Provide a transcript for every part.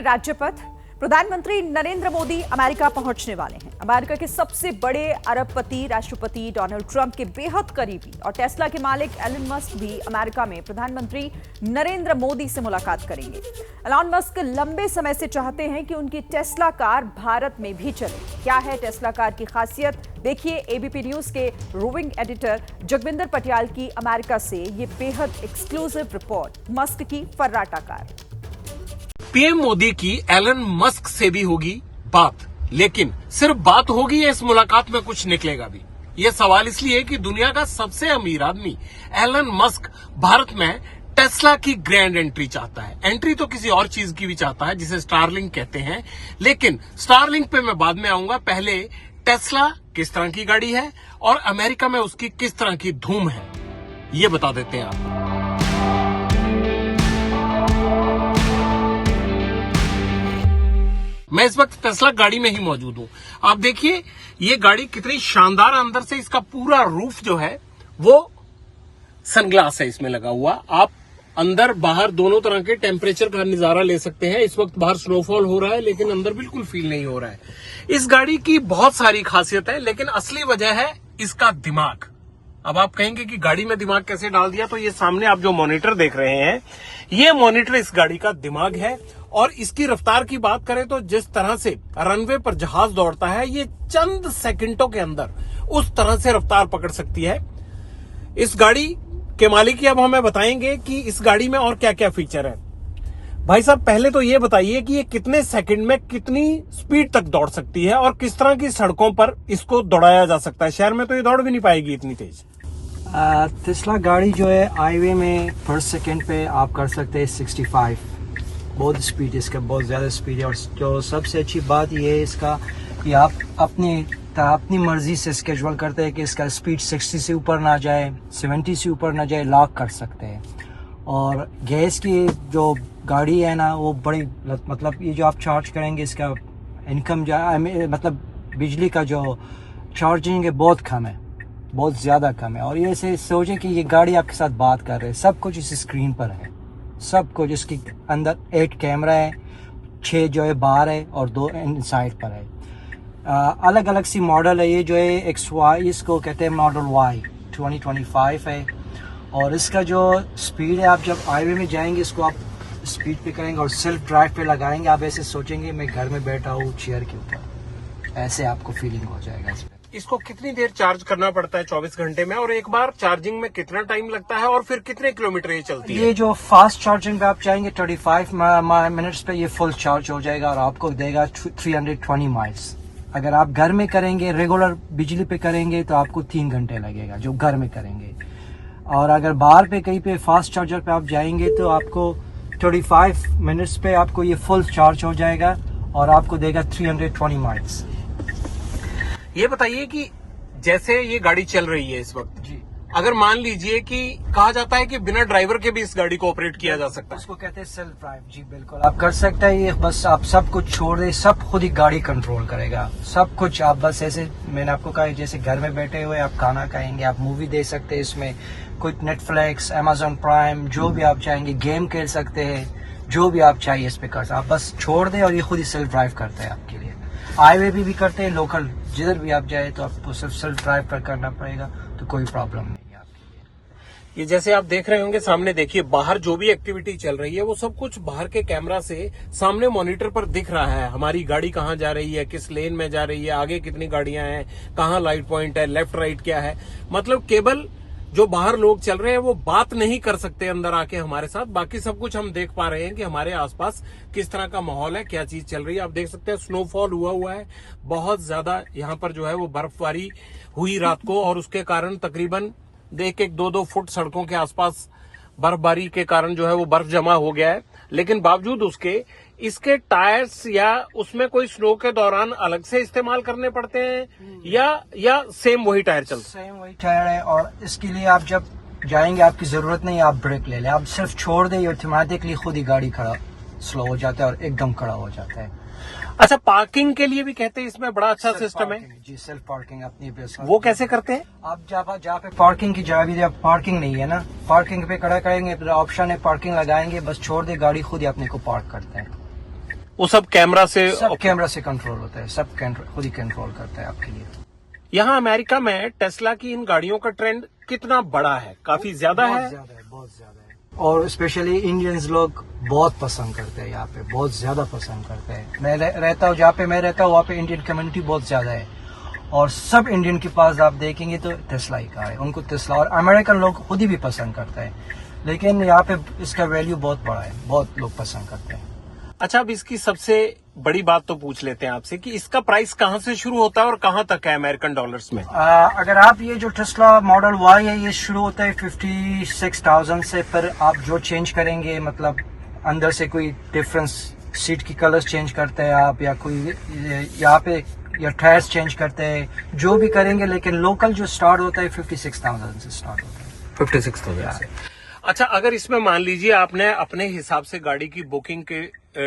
राज्यपथ। प्रधानमंत्री नरेंद्र मोदी अमेरिका पहुंचने वाले हैं। अमेरिका के सबसे बड़े अरबपति राष्ट्रपति डोनाल्ड ट्रंप के बेहद करीबी और टेस्ला के मालिक एलन मस्क भी अमेरिका में प्रधानमंत्री नरेंद्र मोदी से मुलाकात करेंगे। एलन मस्क लंबे समय से चाहते हैं कि उनकी टेस्ला कार भारत में भी चले। क्या है टेस्ला कार की खासियत, देखिए एबीपी न्यूज के रोविंग एडिटर जगविंदर पटियाल की अमेरिका से ये बेहद एक्सक्लूसिव रिपोर्ट। मस्क की फर्राटा कार। पीएम मोदी की एलन मस्क से भी होगी बात, लेकिन सिर्फ बात होगी या इस मुलाकात में कुछ निकलेगा भी? ये सवाल इसलिए कि दुनिया का सबसे अमीर आदमी एलन मस्क भारत में टेस्ला की ग्रैंड एंट्री चाहता है। एंट्री तो किसी और चीज की भी चाहता है जिसे स्टारलिंक कहते हैं, लेकिन स्टारलिंक पे मैं बाद में आऊंगा। पहले टेस्ला किस तरह की गाड़ी है और अमेरिका में उसकी किस तरह की धूम है, ये बता देते हैं आपको। मैं इस वक्त टेस्ला गाड़ी में ही मौजूद हूं। आप देखिए ये गाड़ी कितनी शानदार, अंदर से इसका पूरा रूफ जो है वो सनग्लास है इसमें लगा हुआ। आप अंदर बाहर दोनों तरह के टेम्परेचर का नजारा ले सकते हैं। इस वक्त बाहर स्नोफॉल हो रहा है लेकिन अंदर बिल्कुल फील नहीं हो रहा है। इस गाड़ी की बहुत सारी खासियत है, लेकिन असली वजह है इसका दिमाग। अब आप कहेंगे कि गाड़ी में दिमाग कैसे डाल दिया, तो ये सामने आप जो मॉनिटर देख रहे हैं, ये मॉनिटर इस गाड़ी का दिमाग है। और इसकी रफ्तार की बात करें तो जिस तरह से रनवे पर जहाज दौड़ता है, ये चंद सेकंडों के अंदर उस तरह से रफ्तार पकड़ सकती है। इस गाड़ी के मालिक ही अब हमें बताएंगे कि इस गाड़ी में और क्या क्या फीचर है। भाई साहब, पहले तो ये बताइए कि ये कितने सेकंड में कितनी स्पीड तक दौड़ सकती है और किस तरह की सड़कों पर इसको दौड़ाया जा सकता है। शहर में तो ये दौड़ भी नहीं पाएगी इतनी तेज। टेस्ला गाड़ी जो है हाईवे में पर सेकंड पे आप कर सकते हैं 65। बहुत स्पीड, इसका बहुत ज़्यादा स्पीड है। और जो सबसे अच्छी बात ये है इसका कि आप अपनी मर्जी से स्केड्यूल करते हैं कि इसका स्पीड 60 से ऊपर ना जाए, 70 से ऊपर ना जाए, लॉक कर सकते हैं। और गैस की जो गाड़ी है ना, वो बड़ी मतलब ये जो आप चार्ज करेंगे इसका इनकम मतलब बिजली का जो चार्जिंग है बहुत कम है, बहुत ज़्यादा कम है। और ये से सोचें कि ये गाड़ी आपके साथ बात कर रहे हैं, सब कुछ इस स्क्रीन पर है, सब कुछ। इसके अंदर 8 कैमरा है, 6 जो है बाहर है और 2 इनसाइड पर है। अलग अलग सी मॉडल है। ये जो है XY, इसको कहते हैं मॉडल Y 2025 है। और इसका जो स्पीड है, आप जब हाईवे में जाएंगे इसको आप स्पीड पे करेंगे और सेल्फ ड्राइव पे लगाएंगे, आप ऐसे सोचेंगे मैं घर में बैठा हूँ चेयर के ऊपर, ऐसे आपको फीलिंग हो जाएगा इस पे। इसको कितनी देर चार्ज करना पड़ता है 24 घंटे में, और एक बार चार्जिंग में कितना टाइम लगता है, और फिर कितने किलोमीटर ये चलती है? ये जो फास्ट चार्जिंग पे आप चाहेंगे 25 मिनट्स पे ये फुल चार्ज हो जाएगा और आपको देगा 320 माइल्स। अगर आप घर में करेंगे, रेगुलर बिजली पे करेंगे, तो आपको 3 घंटे लगेगा जो घर में करेंगे। और अगर बाहर पे कहीं पे फास्ट चार्जर पे आप जाएंगे तो आपको 35 मिनट्स पे आपको ये फुल चार्ज हो जाएगा और आपको देगा 320 माइल्स। ये बताइए कि जैसे ये गाड़ी चल रही है इस वक्त जी, अगर मान लीजिए कि कहा जाता है कि बिना ड्राइवर के भी इस गाड़ी को ऑपरेट किया जा सकता है, उसको कहते हैं सेल्फ ड्राइव। जी बिल्कुल, आप कर सकते हैं। ये बस आप सब कुछ छोड़ दे, सब खुद ही गाड़ी कंट्रोल करेगा, सब कुछ। आप बस ऐसे, मैंने आपको कहा जैसे घर में बैठे हुए आप खाना खाएंगे, आप मूवी देख सकते हैं इसमें, कुछ नेटफ्लिक्स, अमेजोन प्राइम, जो भी आप चाहेंगे, गेम खेल सकते हैं, जो भी आप चाहिए इस पे कर सकते। आप बस छोड़ दें और ये खुद ही सेल्फ ड्राइव करता है आपके लिए। हाईवे भी करते हैं, लोकल जिधर भी आप जाए तो आपको सिर्फ सेल्फ ड्राइव पर करना पड़ेगा, तो कोई प्रॉब्लम नहीं है आपके लिए। ये जैसे आप देख रहे होंगे सामने, देखिए बाहर जो भी एक्टिविटी चल रही है वो सब कुछ बाहर के कैमरा से सामने मॉनिटर पर दिख रहा है। हमारी गाड़ी कहाँ जा रही है, किस लेन में जा रही है, आगे कितनी गाड़ियां हैं, कहाँ लाइट पॉइंट है, लेफ्ट राइट क्या है। मतलब केवल जो बाहर लोग चल रहे हैं वो बात नहीं कर सकते अंदर आके हमारे साथ, बाकी सब कुछ हम देख पा रहे हैं कि हमारे आसपास किस तरह का माहौल है, क्या चीज चल रही है। आप देख सकते हैं स्नोफॉल हुआ है बहुत ज्यादा। यहाँ पर जो है वो बर्फबारी हुई रात को, और उसके कारण तकरीबन 1-2 फुट सड़कों के आसपास बर्फबारी के कारण जो है वो बर्फ जमा हो गया है। लेकिन बावजूद उसके इसके टायर्स या उसमें कोई स्नो के दौरान अलग से इस्तेमाल करने पड़ते हैं या सेम वही टायर चलते? सेम वही टायर है। और इसके लिए आप जब जाएंगे आपकी जरूरत नहीं है आप ब्रेक ले लें, आप सिर्फ छोड़ दें, ऑटोमेटिकली खुद ही गाड़ी खड़ा स्लो हो जाता है और एकदम खड़ा हो जाता है। अच्छा, पार्किंग के लिए भी कहते हैं इसमें बड़ा अच्छा सिस्टम है? जी, सेल्फ पार्किंग अपनी बेस। वो कैसे करते हैं? आप जहाँ पे पार्किंग की जगह भी जब पार्किंग नहीं है ना, पार्किंग पे खड़ा करेंगे, ऑप्शन है पार्किंग लगाएंगे, बस छोड़ दे, गाड़ी खुद ही अपने को पार्क करता है। वो सब कैमरा से सब कैमरा से कंट्रोल होता है, सब खुद ही कंट्रोल करता है आपके लिए। यहाँ अमेरिका में टेस्ला की इन गाड़ियों का ट्रेंड कितना बड़ा है? काफी ज्यादा है। बहुत ज्यादा है। और स्पेशली इंडियंस लोग बहुत पसंद करते हैं, यहाँ पे बहुत ज्यादा पसंद करते हैं। मैं रहता हूँ, जहाँ पे मैं रहता हूँ वहाँ पे इंडियन कम्युनिटी बहुत ज्यादा है, और सब इंडियन के पास आप देखेंगे तो टेस्ला ही का है। उनको टेस्ला, और अमेरिकन लोग खुद ही भी पसंद करते हैं, लेकिन यहाँ पे इसका वैल्यू बहुत बड़ा है, बहुत लोग पसंद करते हैं। अच्छा, अब इसकी सबसे बड़ी बात तो पूछ लेते हैं आपसे कि इसका प्राइस कहाँ से शुरू होता है और कहाँ तक है अमेरिकन डॉलर्स में? अगर आप ये जो टेस्ला मॉडल वाई है, ये शुरू होता है 56,000 से, पर आप जो चेंज करेंगे, मतलब अंदर से कोई डिफरेंस, सीट की कलर्स चेंज करते हैं आप, या कोई यहाँ पे या टायर्स चेंज करते हैं, जो भी करेंगे, लेकिन लोकल जो स्टार्ट होता है 56,000 से स्टार्ट होता है। 56,000 से। अच्छा, अगर इसमें मान लीजिए आपने अपने हिसाब से गाड़ी की बुकिंग के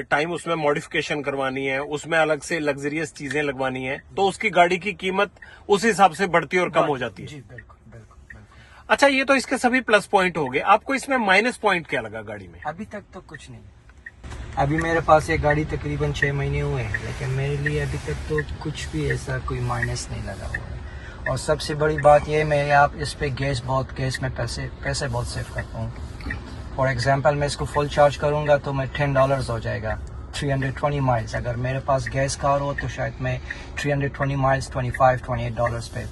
टाइम उसमें मॉडिफिकेशन करवानी है, उसमें अलग से लग्जरियस चीजें लगवानी है, तो उसकी गाड़ी की कीमत उस हिसाब से बढ़ती और कम हो जाती है। जी बिल्कुल बिल्कुल। अच्छा, ये तो इसके सभी प्लस पॉइंट हो गए। आपको इसमें माइनस पॉइंट क्या लगा गाड़ी में? अभी तक तो कुछ नहीं। अभी मेरे पास ये गाड़ी तकरीबन 6 महीने हुए हैं, लेकिन मेरे लिए अभी तक तो कुछ भी ऐसा कोई माइनस नहीं लगा हुआ है। और सबसे बड़ी बात ये, मैं आप इस पे गैस में पैसे बहुत सेव करता हूँ। फॉर एग्जांपल, मैं इसको फुल चार्ज करूंगा तो मैं $10 हो जाएगा, 320 माइल्स। अगर मेरे पास गैस कार हो तो शायद मैं 320 माइल्स $28 पे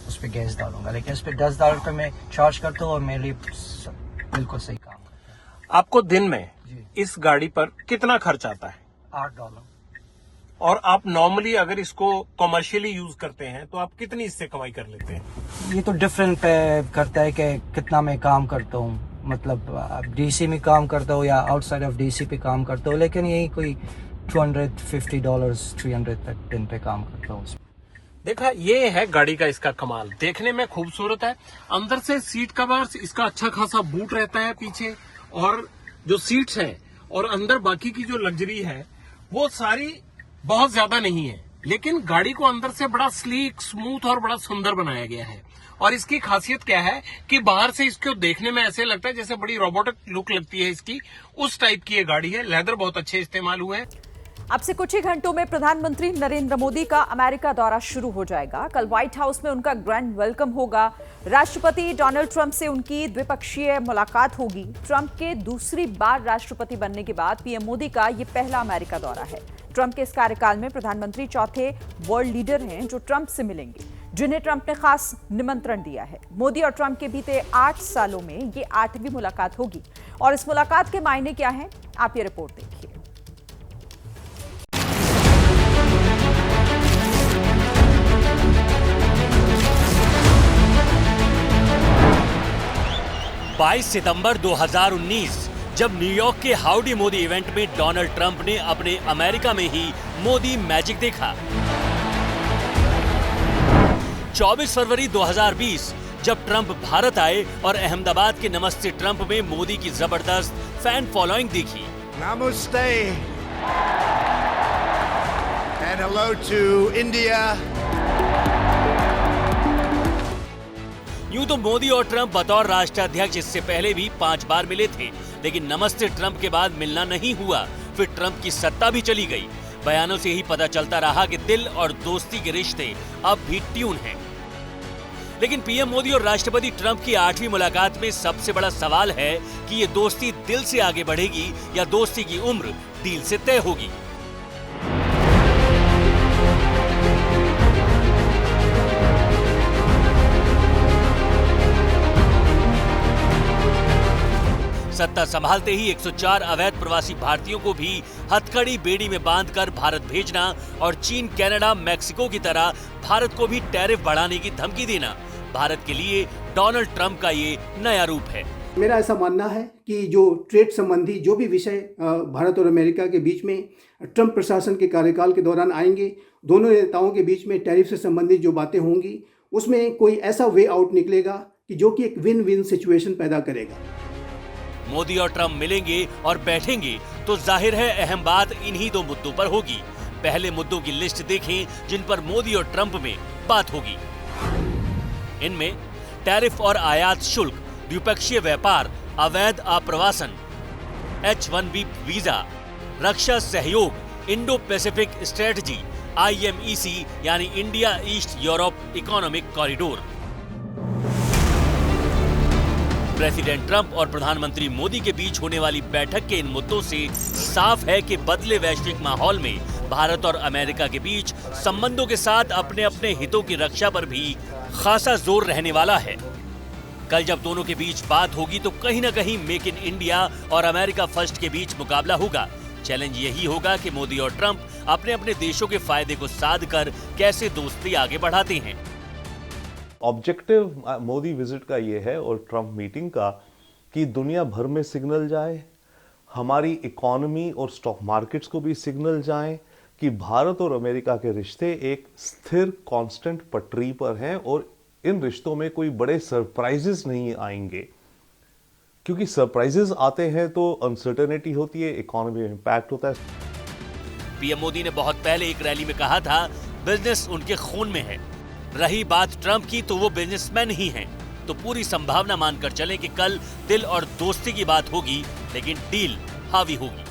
उस पर गैस डालूंगा, लेकिन इस पे $10 पे मैं चार्ज करता हूँ, और मेरे लिए बिल्कुल सही काम करता है। आपको दिन में जी। इस गाड़ी पर कितना खर्च आता है? $8। और आप नॉर्मली अगर इसको कमर्शियली यूज करते हैं तो आप कितनी इससे कमाई कर लेते हैं? ये तो डिफरेंट करता है कि कितना मैं काम करता हूँ, मतलब डीसी में काम करता हूँ या आउटसाइड ऑफ डीसी पे काम करता हूँ, लेकिन यही कोई $250 $300 तक दिन पे काम करता हूँ। देखा, ये है गाड़ी का इसका कमाल। देखने में खूबसूरत है, अंदर से सीट कवर इसका अच्छा खासा बूट रहता है पीछे, और जो सीट्स हैं और अंदर बाकी की जो लग्जरी है वो सारी बहुत ज्यादा नहीं है, लेकिन गाड़ी को अंदर से बड़ा स्लीक, स्मूथ और बड़ा सुंदर बनाया गया है। और इसकी खासियत क्या है कि बाहर से इसको देखने में ऐसे लगता है जैसे बड़ी रोबोटिक लुक लगती है इसकी, उस टाइप की ये गाड़ी है। लेदर बहुत अच्छे इस्तेमाल हुए हैं। अब से कुछ ही घंटों में प्रधानमंत्री नरेंद्र मोदी का अमेरिका दौरा शुरू हो जाएगा। कल व्हाइट हाउस में उनका ग्रैंड वेलकम होगा। राष्ट्रपति डोनाल्ड ट्रंप से उनकी द्विपक्षीय मुलाकात होगी। ट्रंप के दूसरी बार राष्ट्रपति बनने के बाद पीएम मोदी का ये पहला अमेरिका दौरा है। ट्रंप के इस कार्यकाल में प्रधानमंत्री चौथे वर्ल्ड लीडर हैं जो ट्रंप से मिलेंगे, जिन्हें ट्रंप ने खास निमंत्रण दिया है। मोदी और ट्रंप के बीते 8 सालों में ये 8वीं मुलाकात होगी। और इस मुलाकात के मायने क्या हैं, आप ये रिपोर्ट देखिए। बाईस सितंबर 2019 जब न्यूयॉर्क के हाउडी मोदी इवेंट में डोनाल्ड ट्रंप ने अपने अमेरिका में ही मोदी मैजिक देखा। 24 फरवरी 2020 जब ट्रंप भारत आए और अहमदाबाद के नमस्ते ट्रंप में मोदी की जबरदस्त फैन फॉलोइंग देखी। Namaste and hello to India. यूं तो मोदी और ट्रंप बतौर राष्ट्राध्यक्ष इससे पहले भी 5 बार मिले थे, लेकिन नमस्ते ट्रंप के बाद मिलना नहीं हुआ। फिर ट्रंप की सत्ता भी चली गई। बयानों से ही पता चलता रहा कि दिल और दोस्ती के रिश्ते अब भी ट्यून हैं। लेकिन पीएम मोदी और राष्ट्रपति ट्रंप की 8वीं मुलाकात में सबसे बड़ा सवाल है कि ये दोस्ती दिल से आगे बढ़ेगी या दोस्ती की उम्र डील से तय होगी। सत्ता संभालते ही 104 अवैध प्रवासी भारतीयों को भी हथकड़ी बेड़ी में बांधकर भारत भेजना और चीन, कनाडा, मैक्सिको की तरह भारत को भी टैरिफ बढ़ाने की धमकी देना भारत के लिए डोनाल्ड ट्रंप का ये नया रूप है। मेरा ऐसा मानना है कि जो ट्रेड संबंधी जो भी विषय भारत और अमेरिका के बीच में ट्रंप प्रशासन के कार्यकाल के दौरान आएंगे, दोनों नेताओं के बीच में टैरिफ से संबंधित जो बातें होंगी उसमें कोई ऐसा वे आउट निकलेगा कि जो कि एक विन विन सिचुएशन पैदा करेगा। मोदी और ट्रंप मिलेंगे और बैठेंगे तो जाहिर है अहम बात इन्हीं 2 मुद्दों पर होगी। पहले मुद्दों की लिस्ट देखें जिन पर मोदी और ट्रंप में बात होगी। इनमें टैरिफ और आयात शुल्क, द्विपक्षीय व्यापार, अवैध आप्रवासन, H-1B वीजा, रक्षा सहयोग, इंडो पैसिफिक स्ट्रेटजी IMEC यानी India east Europe economic corridor. President Trump और प्रधानमंत्री मोदी के बीच होने वाली बैठक के इन मुद्दों से साफ है कि बदले वैश्विक माहौल में भारत और अमेरिका के बीच संबंधों के साथ अपने अपने हितों की रक्षा पर भी खासा जोर रहने वाला है। कल जब दोनों के बीच बात होगी तो कहीं न कहीं मेक इन इंडिया और अमेरिका फर्स्ट के बीच मुकाबला होगा। चैलेंज यही होगा कि मोदी और ट्रंप अपने अपने देशों के फायदे को साध कर कैसे दोस्ती आगे बढ़ाते हैं। ऑब्जेक्टिव मोदी विजिट का ये है और ट्रंप मीटिंग का कि दुनिया भर में सिग्नल जाए, हमारी इकोनॉमी और स्टॉक मार्केट्स को भी सिग्नल जाए कि भारत और अमेरिका के रिश्ते एक स्थिर कांस्टेंट पटरी पर हैं और इन रिश्तों में कोई बड़े सरप्राइजेस नहीं आएंगे, क्योंकि सरप्राइजेस आते हैं तो अनसर्टेनिटी होती है, इकोनॉमी में इंपैक्ट होता है। पीएम मोदी ने बहुत पहले एक रैली में कहा था बिजनेस उनके खून में है। रही बात ट्रंप की तो वो बिजनेसमैन ही हैं, तो पूरी संभावना मानकर चलें कि कल दिल और दोस्ती की बात होगी, लेकिन डील हावी होगी।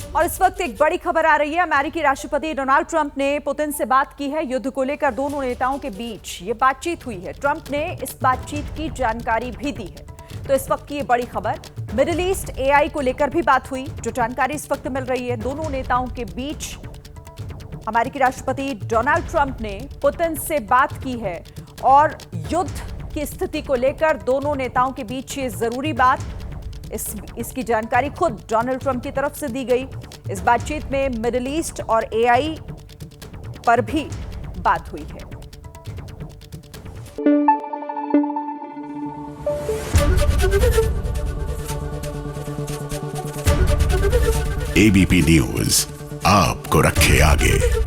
और इस वक्त एक बड़ी खबर आ रही है। अमेरिकी राष्ट्रपति डोनाल्ड ट्रंप ने पुतिन से बात की है। युद्ध को लेकर दोनों नेताओं के बीच ये बातचीत हुई है। ट्रंप ने इस बातचीत की जानकारी भी दी है। तो इस वक्त की ये बड़ी खबर, मिडिल ईस्ट AI को लेकर भी बात हुई। जो जानकारी इस वक्त मिल रही है, दोनों नेताओं के बीच अमेरिकी राष्ट्रपति डोनाल्ड ट्रंप ने पुतिन से बात की है और युद्ध की स्थिति को लेकर दोनों नेताओं के बीच ये जरूरी बात, इसकी जानकारी खुद डोनाल्ड ट्रंप की तरफ से दी गई। इस बातचीत में मिडिल ईस्ट और AI पर भी बात हुई है। ABP न्यूज आपको रखे आगे।